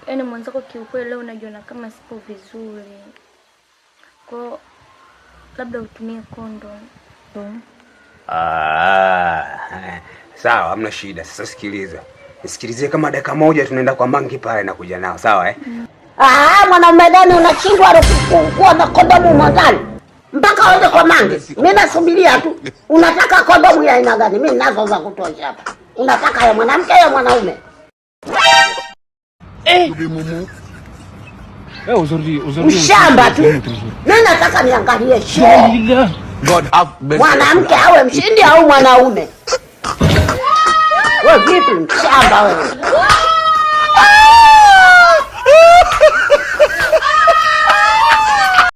Yaani mwanzako kiukweli leo unajiona kama sipo vizuri. Kwa labda utumie kondom. Sawa, hamna shida. Sasa sikiliza. Nisikilizie kama dakika moja tunaenda kwa mangi pale na kuja nao, sawa Mwanaume gani unashindwa kuwa na kondomu mwandani? Mpaka uende kwa mangi. Mimi nasubiria tu. Unataka kondomu ya aina gani? Mimi ninazo za kutosha hapa. Unataka ya mwanamke ya mwanaume? Mshamba tu. Mimi nataka niangalie shida. Mwanamke awe mshindi au mwanaume? Wewe vipi mshamba wewe?